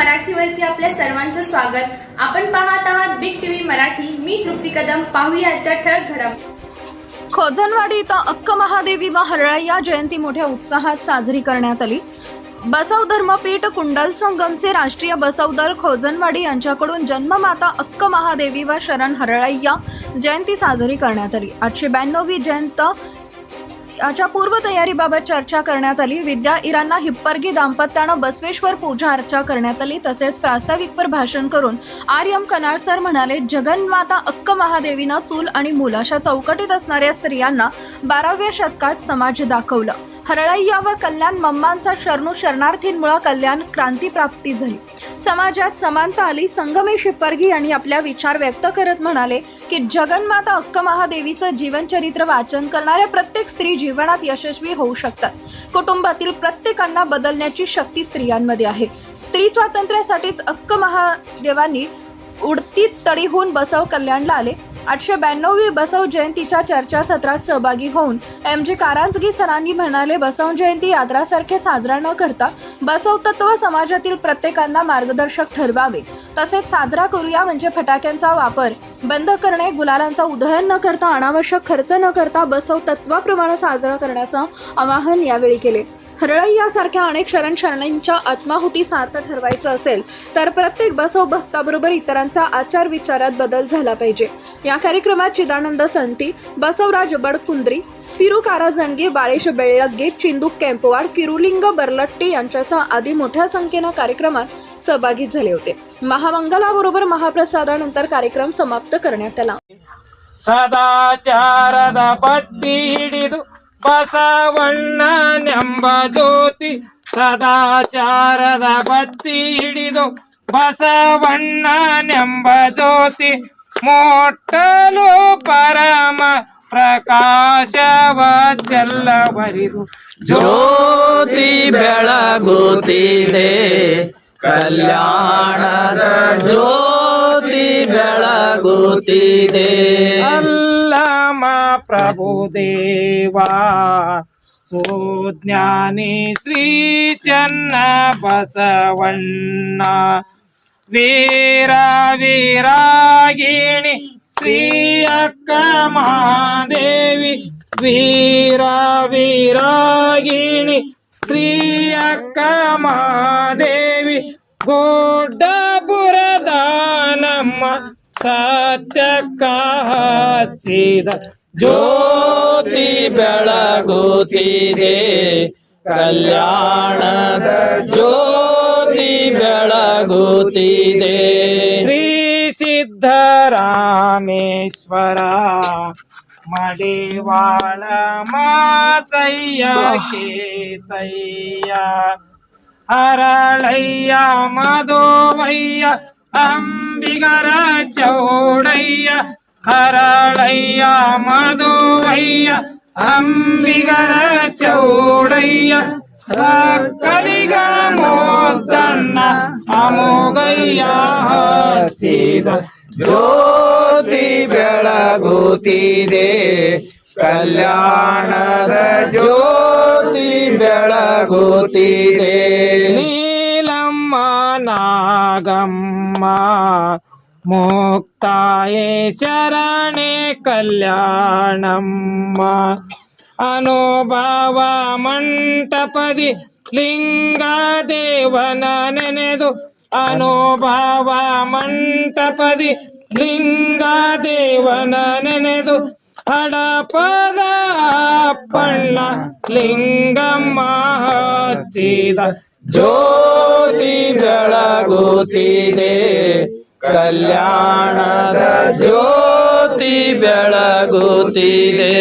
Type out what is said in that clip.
मराठीवरती आपल्या सर्वांचं स्वागत। आपण पाहत आहात बिग टीव्ही मराठी। मी तृप्ती कदम। पाहूया आजच्या ठळक घडामोडी। खोजनवाडी इथं अक्क महादेवी व हरळय्या जयंती मोठ्या उत्साहात साजरी करण्यात आली। बसव धर्मपीठ कुंडल संगमचे राष्ट्रीय बसव दल खोजनवाडी यांच्याकडून जन्ममाता अक्क महादेवी व शरण हरळय्या जयंती साजरी करण्यात आली। 892वी जयंत याच्या पूर्वतयारीबाबत चर्चा करण्यात आली। विद्या इरांना हिप्परगी दाम्पत्यानं बसवेश्वर पूजा अर्चा करण्यात आली। तसेच प्रास्ताविकपर भाषण करून आर्यम कनाळ सर म्हणाले, जगन्माता अक्क महादेवीनं चूल आणि मूल अशा चौकटीत असणाऱ्या स्त्रियांना 12व्या शतकात समाज दाखवला। हरळय्या व कल्याण मम्मांचा शरणार्थींमुळे कल्याण क्रांती प्राप्ती झाली, समाजात समानता आली। संगमेश हिप्परगी यांनी आपल्या विचार व्यक्त करत म्हणाले की जगन्माता अक्क महादेवीचं जीवनचरित्र वाचन करणाऱ्या प्रत्येक स्त्री जीवनात यशस्वी होऊ शकतात। कुटुंबातील प्रत्येकांना बदलण्याची शक्ती स्त्रियांमध्ये आहे। स्त्री स्वातंत्र्यासाठीच अक्क महादेवांनी उडती तडीहून बसव कल्याणला आले। 892वी बसव जयंतीच्या चर्चासत्रात सहभागी होऊन MG कारंजगी सरांनी म्हणाले, बसव जयंती यात्रासारखे साजरा न करता बसव तत्व समाजातील प्रत्येकांना मार्गदर्शक ठरवावे। तसेच साजरा करूया म्हणजे फटाक्यांचा वापर बंद करणे, गुलालांचा उधळण न करता, अनावश्यक खर्च न करता बसव तत्वाप्रमाणे साजरा करण्याचं आवाहन यावेळी केले। हरळय्यासारख्या अनेक शरणींच्या आत्माहुती सार्थ ठरवायचं असेल तर प्रत्येक बसव भक्ताबरोबर इतरांचा आचार विचारात बदल झाला पाहिजे। या कार्यक्रमात चिदानंद संती, बसवराज बडकुंद्री, फिरू कारंजगी, बाळेश बेळगगे, चिंदू केंपवाड, किरुलिंग बरलट्टी यांच्यासह आदी मोठ्या संख्येने कार्यक्रमात सहभागी झाले होते। महामंगलाबरोबर महाप्रसादानंतर कार्यक्रम समाप्त करण्यात आला। ಸದಾಚಾರದ ಪಟ್ಟಿ ಹಿಡಿದು ಬಸವಣ್ಣ ನೆಂಬ ಜ್ಯೋತಿ, ಸದಾಚಾರದ ಪಟ್ಟಿ ಹಿಡಿದು ಬಸವಣ್ಣ ನೆಂಬ ಜ್ಯೋತಿ, ಮೊಟ್ಟಲು ಪರಮ ಪ್ರಕಾಶವ ಚೆಲ್ಲವರಿದು ಜ್ಯೋತಿ ಬೆಳಗುತ್ತಿದೆ, ಕಲ್ಯಾಣದ ಜ್ಯೋತಿ ಬೆಳಗುತ್ತಿದೆ। ಅಲ್ಲಮ ಪ್ರಭುದೇವಾ ಸುಜ್ಞಾನಿ ಶ್ರೀ ಚನ್ನ ಬಸವಣ್ಣ, ವೀರ ವೀರಾಗಿಣಿ ಶ್ರೀ ಅಕ್ಕ ಮಹಾದೇವಿ, ವೀರ ವೀರಾಗಿಣಿ ಶ್ರೀ ಅಕ್ಕ ಮಹಾದೇವಿ, ಗುಡ್ಡಪುರದ ನಮ್ಮ ಸತ್ಯಕ್ಕ ಹಚ್ಚಿದ ಜ್ಯೋತಿ ಬೆಳಗುತ್ತಿದೆ, ಕಲ್ಯಾಣದ ಜ್ಯೋತಿ ಬೆಳಗುತ್ತಿದೆ। ಶ್ರೀ ಸಿದ್ದರಾಮೇಶ್ವರ ಮಡಿವಾಳ ಮಾತಯ್ಯ ಕೇತಯ್ಯ, ಹರಳಯ್ಯ ಮಧುವಯ್ಯ ಅಂಬಿಗರ ಚೌಡಯ್ಯ, ಹರಳಯ್ಯ ಮಧುವಯ್ಯ ಅಂಬಿಗರ ಚೌಡಯ್ಯ, ಕಲಿಗ ಮೋದನ್ನ ಅಮೋಗಯ್ಯ ಹಚ್ಚಿದ ಜ್ಯೋತಿ ಬೆಳಗುತ್ತಿದೆ, ಕಲ್ಯಾಣದ ಜ್ಯೋತಿ ಬೆಳಗುತ್ತಿದೆ। ನೀಲಮ್ಮ ನಾಗಮ್ಮ ಮುಕ್ತಾಯೇ ಶರಣೆ ಕಲ್ಯಾಣಮ್ಮ, ಅನುಭವ ಮಂಟಪದಿ ಲಿಂಗದೇವನ ನೆನೆದು, ಅನುಭವ ಮಂಟಪದಿ ಲಿಂಗದೇವನ ನೆನೆದು, ಹಡಪದ ಅಪ್ಪಣ್ಣ ಲಿಂಗಮ್ಮ ಹಚ್ಚಿದ ಜ್ಯೋತಿ ಬೆಳಗುತ್ತಿದೆ, ಕಲ್ಯಾಣದ ಜ್ಯೋತಿ ಬೆಳಗುತ್ತಿದೆ।